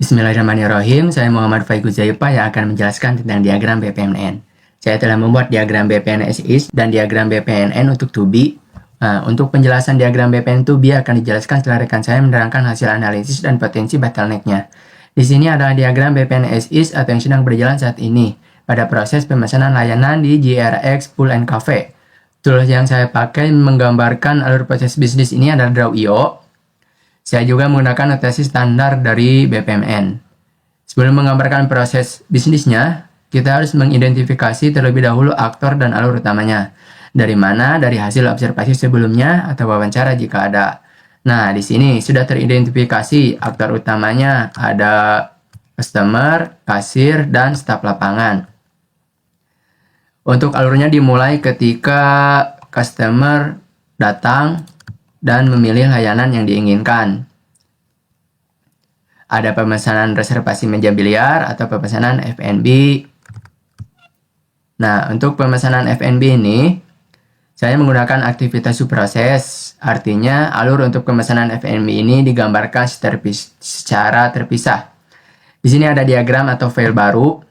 Bismillahirrahmanirrahim, saya Muhammad Faigu Zaipa yang akan menjelaskan tentang diagram BPMN. Saya telah membuat diagram BPMN as is dan diagram BPMN untuk to be. Untuk penjelasan diagram BPMN to be akan dijelaskan setelah rekan saya menerangkan hasil analisis dan potensi bottleneck-nya. Di sini adalah diagram BPMN as is atau yang sedang berjalan saat ini pada proses pemesanan layanan di GRX Pool and Cafe. Tools yang saya pakai menggambarkan alur proses bisnis ini adalah Draw.io. Saya juga menggunakan notasi standar dari BPMN. Sebelum menggambarkan proses bisnisnya, kita harus mengidentifikasi terlebih dahulu aktor dan alur utamanya. Dari mana? Dari hasil observasi sebelumnya atau wawancara jika ada. Nah, di sini sudah teridentifikasi aktor utamanya ada customer, kasir, dan staf lapangan. Untuk alurnya dimulai ketika customer datang dan memilih layanan yang diinginkan. Ada pemesanan reservasi meja biliar atau pemesanan F&B. Nah, untuk pemesanan F&B ini, saya menggunakan aktivitas subproses. Artinya, alur untuk pemesanan F&B ini digambarkan secara terpisah. Di sini ada diagram atau file baru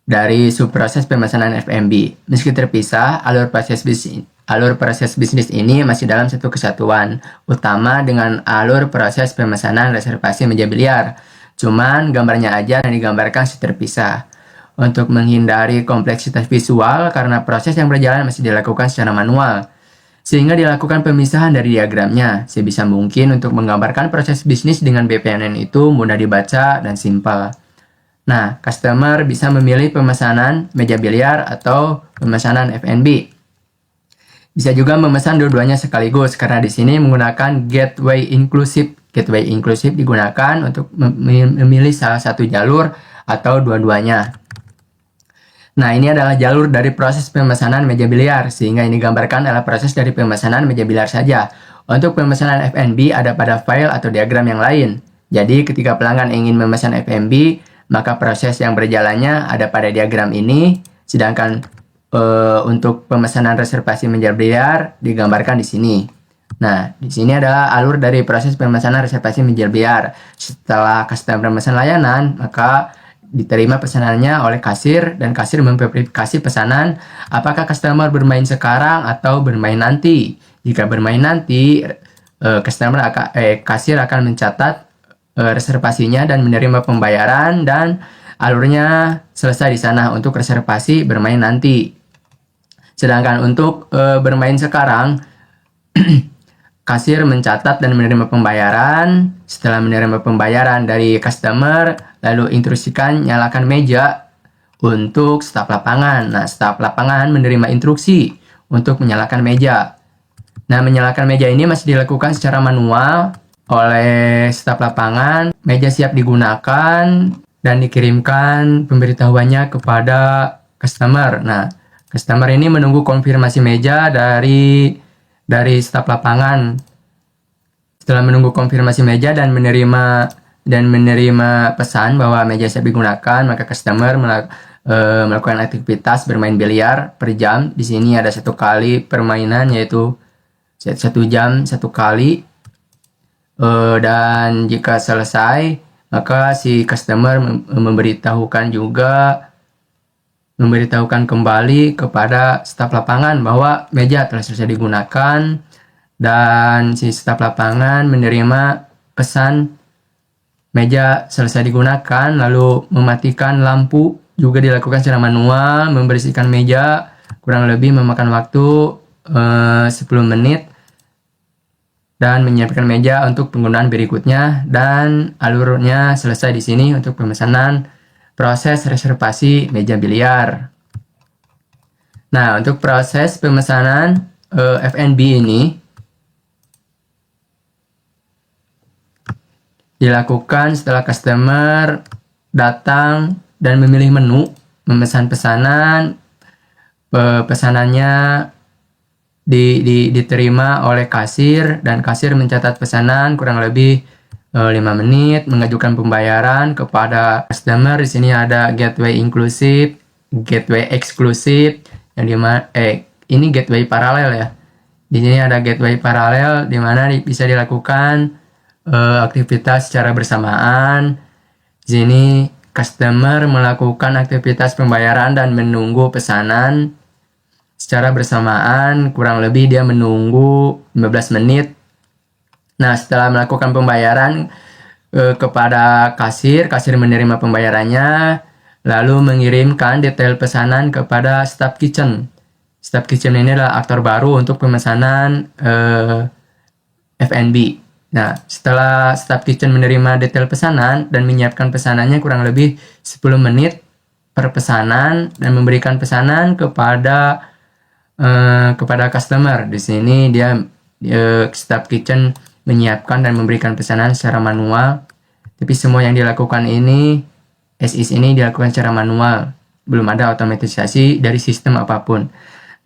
dari subproses pemesanan F&B. Meski terpisah, alur proses bisnis ini masih dalam satu kesatuan, utama dengan alur proses pemesanan reservasi meja biliar. Cuman gambarnya aja yang digambarkan terpisah. Untuk menghindari kompleksitas visual karena proses yang berjalan masih dilakukan secara manual, sehingga dilakukan pemisahan dari diagramnya. Sebisa mungkin untuk menggambarkan proses bisnis dengan BPMN itu mudah dibaca dan simpel. Nah, customer bisa memilih pemesanan meja biliar atau pemesanan F&B. Bisa juga memesan dua-duanya sekaligus karena di sini menggunakan gateway inklusif. Gateway inklusif digunakan untuk memilih salah satu jalur atau dua-duanya. Nah, ini adalah jalur dari proses pemesanan meja biliar, sehingga ini digambarkan adalah proses dari pemesanan meja biliar saja. Untuk pemesanan F&B ada pada file atau diagram yang lain. Jadi, ketika pelanggan ingin memesan F&B, maka proses yang berjalannya ada pada diagram ini, sedangkan untuk pemesanan reservasi meja biliar digambarkan di sini. Nah, di sini adalah alur dari proses pemesanan reservasi meja biliar. Setelah customer memesan layanan, maka diterima pesanannya oleh kasir dan kasir memverifikasi pesanan apakah customer bermain sekarang atau bermain nanti. Jika bermain nanti, kasir akan mencatat reservasinya dan menerima pembayaran dan alurnya selesai di sana untuk reservasi bermain nanti. Sedangkan untuk bermain sekarang, kasir mencatat dan menerima pembayaran. Setelah menerima pembayaran dari customer, lalu instruksikan nyalakan meja untuk staf lapangan. Nah, staf lapangan menerima instruksi untuk menyalakan meja. Nah, menyalakan meja ini masih dilakukan secara manual oleh staf lapangan. Meja siap digunakan dan dikirimkan pemberitahuannya kepada customer. Nah, customer ini menunggu konfirmasi meja dari staf lapangan. Setelah menunggu konfirmasi meja dan menerima pesan bahwa meja siap digunakan, maka customer melakukan aktivitas bermain biliar per jam. Di sini ada satu kali permainan, yaitu 1 jam 1 kali. Dan jika selesai, maka si customer memberitahukan kembali kepada staf lapangan bahwa meja telah selesai digunakan, dan si staf lapangan menerima pesan meja selesai digunakan, lalu mematikan lampu juga dilakukan secara manual. Membersihkan meja kurang lebih memakan waktu 10 menit dan menyiapkan meja untuk penggunaan berikutnya, dan alurnya selesai di sini untuk pemesanan proses reservasi meja biliar. Nah, untuk proses pemesanan F&B ini dilakukan setelah customer datang dan memilih menu, memesan pesanan. Pesanannya diterima oleh kasir dan kasir mencatat pesanan kurang lebih 5 menit, mengajukan pembayaran kepada customer. Di sini ada gateway inklusif, gateway eksklusif, yang ini gateway paralel ya. Di sini ada gateway paralel di mana bisa dilakukan aktivitas secara bersamaan. Di sini customer melakukan aktivitas pembayaran dan menunggu pesanan secara bersamaan, kurang lebih dia menunggu 15 menit. Nah, setelah melakukan pembayaran kepada kasir menerima pembayarannya, lalu mengirimkan detail pesanan kepada staff kitchen. Staff kitchen ini adalah aktor baru untuk pemesanan F&B. Nah, setelah staff kitchen menerima detail pesanan dan menyiapkan pesanannya kurang lebih 10 menit per pesanan dan memberikan pesanan kepada customer. Di sini dia staff kitchen menyiapkan dan memberikan pesanan secara manual. Tapi semua yang dilakukan ini dilakukan secara manual. Belum ada otomatisasi dari sistem apapun.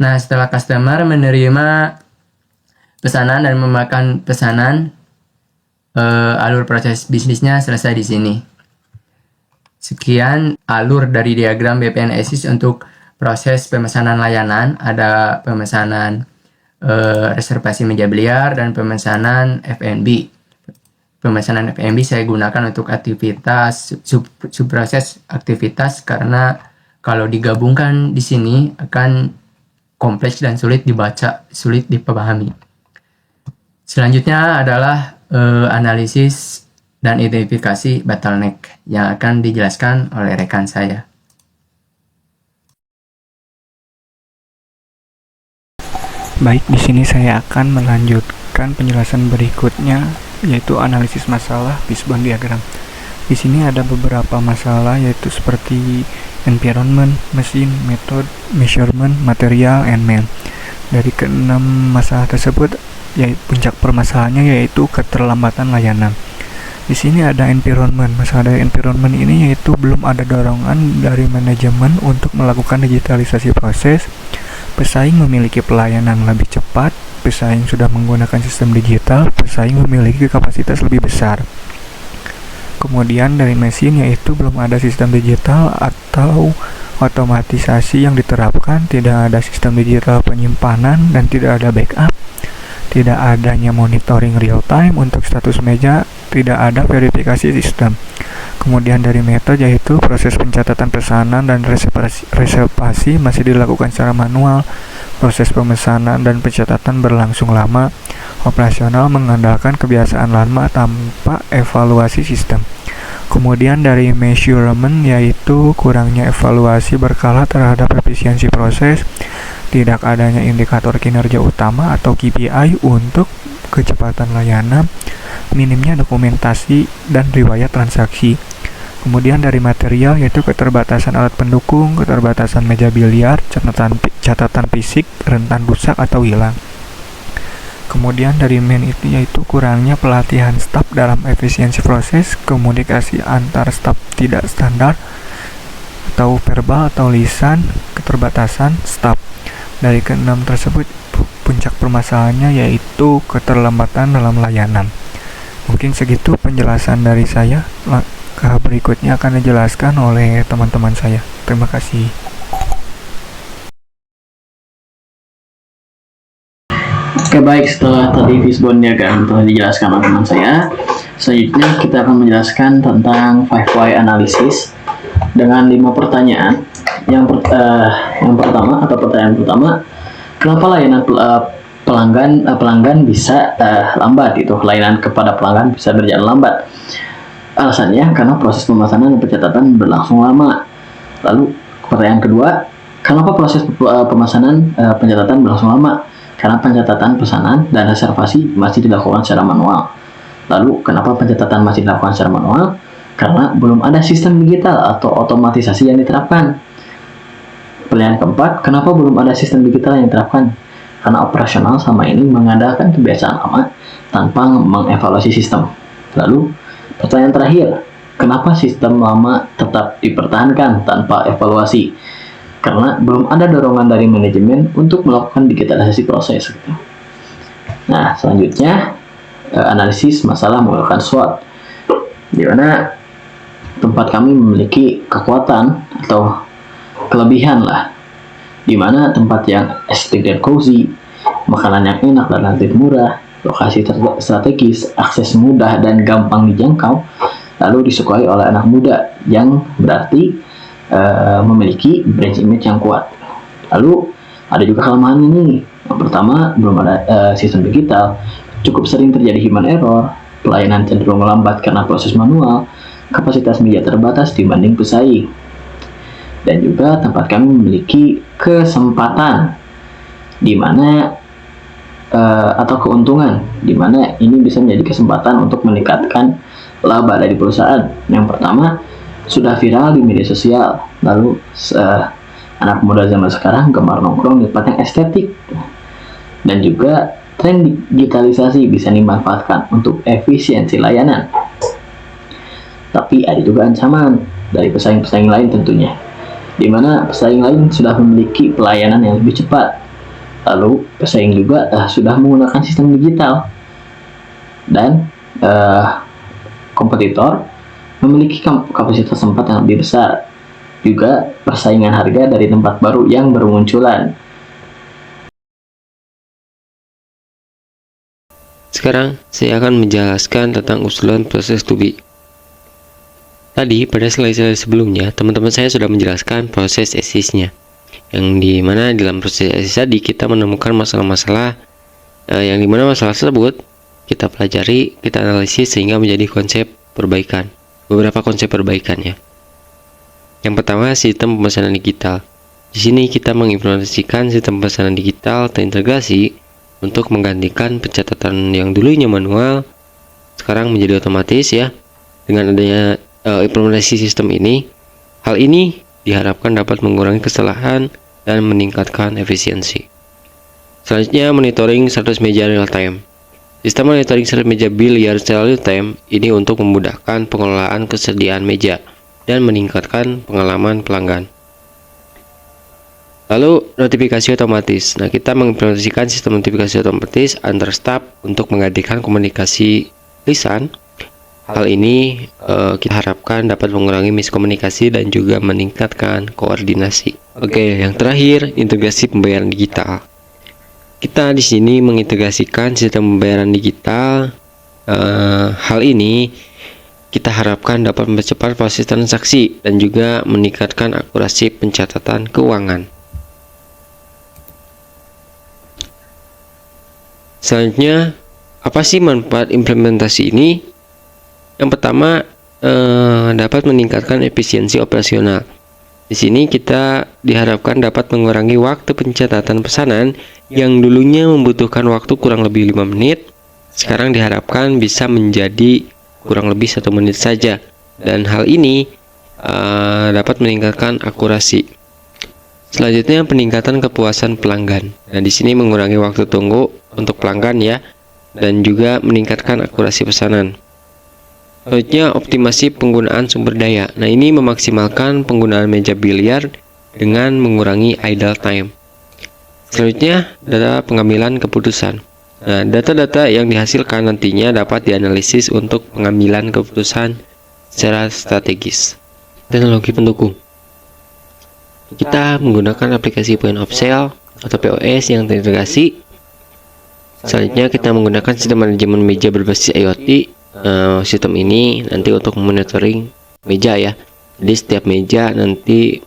Nah, setelah customer menerima pesanan dan memakan pesanan, alur proses bisnisnya selesai di sini. Sekian alur dari diagram BPN-ESIS untuk proses pemesanan layanan. Ada pemesanan reservasi meja biliar dan pemesanan F&B. Pemesanan F&B saya gunakan untuk aktivitas subproses aktivitas, karena kalau digabungkan di sini akan kompleks dan sulit dibaca, sulit dipahami. Selanjutnya adalah analisis dan identifikasi bottleneck yang akan dijelaskan oleh rekan saya. Baik, di sini saya akan melanjutkan penjelasan berikutnya, yaitu analisis masalah fishbone diagram. Di sini ada beberapa masalah, yaitu seperti environment, mesin, method, measurement, material, and man. Dari keenam masalah tersebut, yaitu puncak permasalahannya yaitu keterlambatan layanan. Di sini ada environment. Masalah dari environment ini yaitu belum ada dorongan dari manajemen untuk melakukan digitalisasi proses. Pesaing memiliki pelayanan lebih cepat, pesaing sudah menggunakan sistem digital, pesaing memiliki kapasitas lebih besar. Kemudian dari mesin yaitu belum ada sistem digital atau otomatisasi yang diterapkan, tidak ada sistem digital penyimpanan dan tidak ada backup. Tidak adanya monitoring real time untuk status meja, tidak ada verifikasi sistem. Kemudian dari metode yaitu proses pencatatan pesanan dan reservasi masih dilakukan secara manual. Proses pemesanan dan pencatatan berlangsung lama. Operasional mengandalkan kebiasaan lama tanpa evaluasi sistem. Kemudian dari measurement yaitu kurangnya evaluasi berkala terhadap efisiensi proses, tidak adanya indikator kinerja utama atau KPI untuk kecepatan layanan, minimnya dokumentasi dan riwayat transaksi. Kemudian dari material yaitu keterbatasan alat pendukung, keterbatasan meja biliar, catatan fisik, rentan rusak atau hilang. Kemudian dari man itu yaitu kurangnya pelatihan staf dalam efisiensi proses, komunikasi antar staf tidak standar atau verbal atau lisan, keterbatasan staf. Dari keenam tersebut puncak permasalahannya yaitu keterlambatan dalam layanan. Mungkin segitu penjelasan dari saya. Berikutnya akan dijelaskan oleh teman-teman saya. Terima kasih. Oke, baik, setelah tadi fishbone diagram telah dijelaskan oleh teman saya, selanjutnya kita akan menjelaskan tentang 5 why analysis dengan 5 pertanyaan. Yang pertama atau pertanyaan pertama, kenapa layanan pelanggan bisa lambat? Itu layanan kepada pelanggan bisa berjalan lambat. Alasannya karena proses pemesanan dan pencatatan berlangsung lama. Lalu pertanyaan kedua, kenapa proses pemesanan pencatatan berlangsung lama? Karena pencatatan pesanan dan reservasi masih dilakukan secara manual. Lalu kenapa pencatatan masih dilakukan secara manual? Karena belum ada sistem digital atau otomatisasi yang diterapkan. Pertanyaan keempat, kenapa belum ada sistem digital yang diterapkan? Karena operasional sama ini mengandalkan kebiasaan lama tanpa mengevaluasi sistem. Lalu pertanyaan terakhir, kenapa sistem lama tetap dipertahankan tanpa evaluasi? Karena belum ada dorongan dari manajemen untuk melakukan digitalisasi proses. Nah, selanjutnya analisis masalah menggunakan SWOT, di mana tempat kami memiliki kekuatan atau kelebihan lah, di mana tempat yang estetik dan cozy, makanan yang enak dan relatif murah, lokasi strategis, akses mudah dan gampang dijangkau, lalu disukai oleh anak muda, yang berarti memiliki brand image yang kuat. Lalu ada juga kelemahan ini. Yang pertama, belum ada sistem digital, cukup sering terjadi human error, pelayanan cenderung lambat karena proses manual, kapasitas media terbatas dibanding pesaing. Dan juga tempat kami memiliki kesempatan di mana atau keuntungan di mana ini bisa menjadi kesempatan untuk meningkatkan laba dari perusahaan. Yang pertama, sudah viral di media sosial. Lalu anak muda zaman sekarang gemar nongkrong di tempat yang estetik. Dan juga tren digitalisasi bisa dimanfaatkan untuk efisiensi layanan. Tapi ada juga ancaman dari pesaing-pesaing lain tentunya, di mana pesaing lain sudah memiliki pelayanan yang lebih cepat. Lalu pesaing juga sudah menggunakan sistem digital. Dan kompetitor memiliki kapasitas tempat yang lebih besar. Juga persaingan harga dari tempat baru yang bermunculan. Sekarang saya akan menjelaskan tentang usulan proses to be. Tadi pada slide sebelumnya teman-teman saya sudah menjelaskan proses ESIS-nya, yang dimana dalam proses ESIS tadi kita menemukan masalah-masalah yang dimana masalah tersebut kita pelajari, kita analisis sehingga menjadi konsep perbaikan. Beberapa konsep perbaikan ya. Yang pertama, sistem pemesanan digital. Di sini kita mengimplementasikan sistem pemesanan digital terintegrasi untuk menggantikan pencatatan yang dulunya manual sekarang menjadi otomatis ya. Dengan adanya implementasi sistem ini, hal ini diharapkan dapat mengurangi kesalahan dan meningkatkan efisiensi. Selanjutnya, monitoring status meja real time. Sistem monitoring status meja biliar secara real time ini untuk memudahkan pengelolaan kesediaan meja dan meningkatkan pengalaman pelanggan. Lalu, notifikasi otomatis. Nah, kita mengimplementasikan sistem notifikasi otomatis antar staf untuk menggantikan komunikasi lisan. Hal ini kita harapkan dapat mengurangi miskomunikasi dan juga meningkatkan koordinasi. Oke, yang terakhir, integrasi pembayaran digital. Kita di sini mengintegrasikan sistem pembayaran digital. Hal ini kita harapkan dapat mempercepat proses transaksi dan juga meningkatkan akurasi pencatatan keuangan. Selanjutnya, apa sih manfaat implementasi ini? Yang pertama, dapat meningkatkan efisiensi operasional. Di sini kita diharapkan dapat mengurangi waktu pencatatan pesanan yang dulunya membutuhkan waktu kurang lebih 5 menit, sekarang diharapkan bisa menjadi kurang lebih 1 menit saja. Dan hal ini dapat meningkatkan akurasi. Selanjutnya, peningkatan kepuasan pelanggan. Nah, di sini mengurangi waktu tunggu untuk pelanggan ya, dan juga meningkatkan akurasi pesanan. Selanjutnya, optimasi penggunaan sumber daya. Nah, ini memaksimalkan penggunaan meja biliar dengan mengurangi idle time. Selanjutnya, data pengambilan keputusan. Nah, data-data yang dihasilkan nantinya dapat dianalisis untuk pengambilan keputusan secara strategis. Teknologi pendukung. Kita menggunakan aplikasi point of sale atau POS yang terintegrasi. Selanjutnya, kita menggunakan sistem manajemen meja berbasis IoT. Sistem ini nanti untuk monitoring meja ya. Jadi setiap meja nanti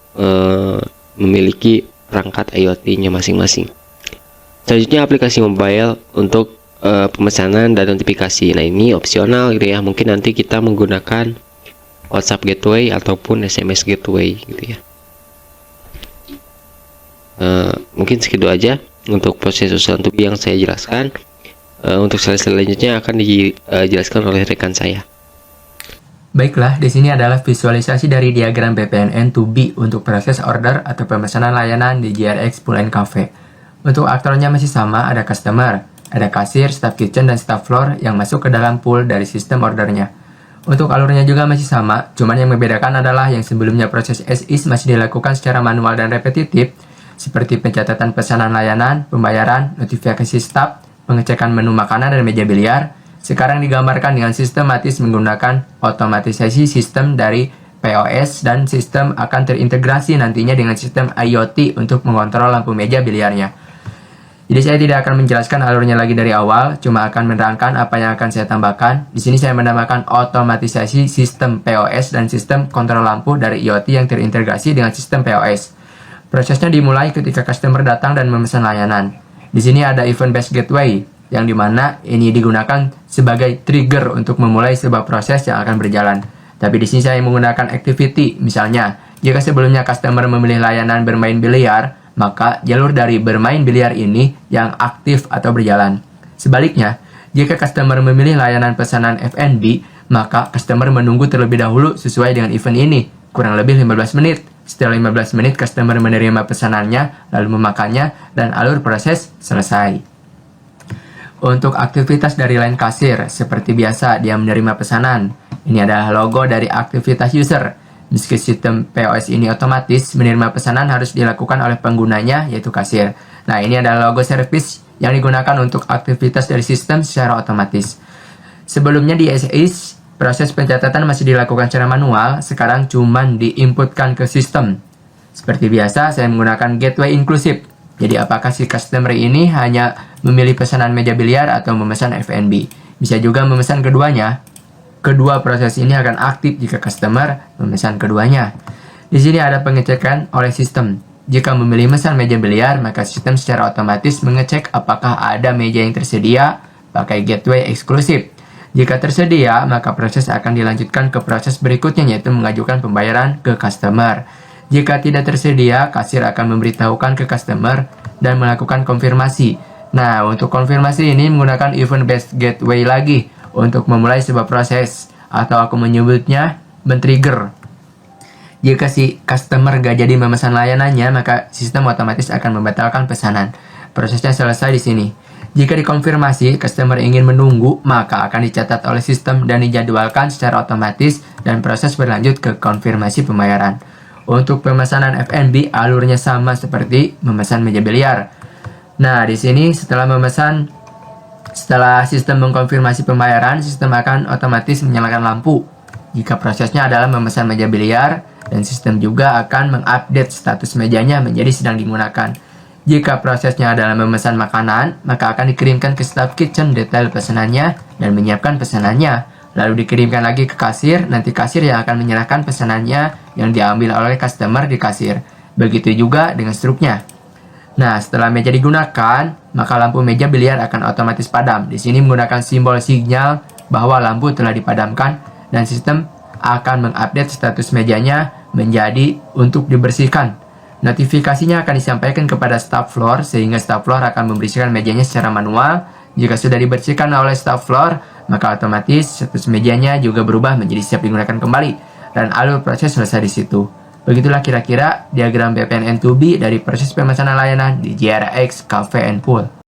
memiliki perangkat IoT-nya masing-masing. Selanjutnya, aplikasi mobile untuk pemesanan dan notifikasi. Nah, ini opsional gitu ya. Mungkin nanti kita menggunakan WhatsApp Gateway ataupun SMS Gateway gitu ya. Mungkin segitu aja untuk proses usulan to be yang saya jelaskan. Untuk slide selanjutnya akan dijelaskan oleh rekan saya. Baiklah, di sini adalah visualisasi dari diagram PPNN to be untuk proses order atau pemesanan layanan di GRX Pool & Cafe. Untuk aktornya masih sama, ada customer, ada kasir, staff kitchen, dan staff floor yang masuk ke dalam pool dari sistem ordernya. Untuk alurnya juga masih sama, cuman yang membedakan adalah yang sebelumnya proses as is masih dilakukan secara manual dan repetitif, seperti pencatatan pesanan layanan, pembayaran, notifikasi staff, pengecekan menu makanan dan meja biliar, sekarang digambarkan dengan sistematis menggunakan otomatisasi sistem dari POS dan sistem akan terintegrasi nantinya dengan sistem IoT untuk mengontrol lampu meja biliarnya. Jadi saya tidak akan menjelaskan alurnya lagi dari awal, cuma akan menerangkan apa yang akan saya tambahkan. Di sini saya menambahkan otomatisasi sistem POS dan sistem kontrol lampu dari IoT yang terintegrasi dengan sistem POS. Prosesnya dimulai ketika customer datang dan memesan layanan. Di sini ada event-based gateway, yang dimana ini digunakan sebagai trigger untuk memulai sebuah proses yang akan berjalan. Tapi di sini saya menggunakan activity, misalnya, jika sebelumnya customer memilih layanan bermain biliar, maka jalur dari bermain biliar ini yang aktif atau berjalan. Sebaliknya, jika customer memilih layanan pesanan F&B, maka customer menunggu terlebih dahulu sesuai dengan event ini, kurang lebih 15 menit. Setelah 15 menit, customer menerima pesanannya, lalu memakannya, dan alur proses selesai. Untuk aktivitas dari line kasir, seperti biasa dia menerima pesanan. Ini adalah logo dari aktivitas user. Meski sistem POS ini otomatis, menerima pesanan harus dilakukan oleh penggunanya, yaitu kasir. Nah, ini adalah logo service yang digunakan untuk aktivitas dari sistem secara otomatis. Sebelumnya di SIS, proses pencatatan masih dilakukan secara manual, sekarang cuman diinputkan ke sistem. Seperti biasa, saya menggunakan gateway inklusif. Jadi apakah si customer ini hanya memilih pesanan meja biliar atau memesan F&B? Bisa juga memesan keduanya. Kedua proses ini akan aktif jika customer memesan keduanya. Di sini ada pengecekan oleh sistem. Jika memilih mesan meja biliar, maka sistem secara otomatis mengecek apakah ada meja yang tersedia pakai gateway eksklusif. Jika tersedia, maka proses akan dilanjutkan ke proses berikutnya, yaitu mengajukan pembayaran ke customer. Jika tidak tersedia, kasir akan memberitahukan ke customer dan melakukan konfirmasi. Nah, untuk konfirmasi ini menggunakan event-based gateway lagi untuk memulai sebuah proses, atau aku menyebutnya men-trigger. Jika si customer gak jadi memesan layanannya, maka sistem otomatis akan membatalkan pesanan. Prosesnya selesai di sini. Jika dikonfirmasi, customer ingin menunggu, maka akan dicatat oleh sistem dan dijadwalkan secara otomatis dan proses berlanjut ke konfirmasi pembayaran. Untuk pemesanan F&B, alurnya sama seperti memesan meja biliar. Nah, di sini setelah sistem mengkonfirmasi pembayaran, sistem akan otomatis menyalakan lampu jika prosesnya adalah memesan meja biliar, dan sistem juga akan mengupdate status mejanya menjadi sedang digunakan. Jika prosesnya adalah memesan makanan, maka akan dikirimkan ke staff kitchen detail pesanannya dan menyiapkan pesanannya. Lalu dikirimkan lagi ke kasir, nanti kasir yang akan menyerahkan pesanannya yang diambil oleh customer di kasir. Begitu juga dengan struknya. Nah, setelah meja digunakan, maka lampu meja biliar akan otomatis padam. Di sini menggunakan simbol sinyal bahwa lampu telah dipadamkan dan sistem akan mengupdate status mejanya menjadi untuk dibersihkan. Notifikasinya akan disampaikan kepada staff floor sehingga staff floor akan membersihkan mejanya secara manual. Jika sudah dibersihkan oleh staff floor, maka otomatis status mejanya juga berubah menjadi siap digunakan kembali dan alur proses selesai di situ. Begitulah kira-kira diagram BPN N2B dari proses pemesanan layanan di JRX Cafe and Pool.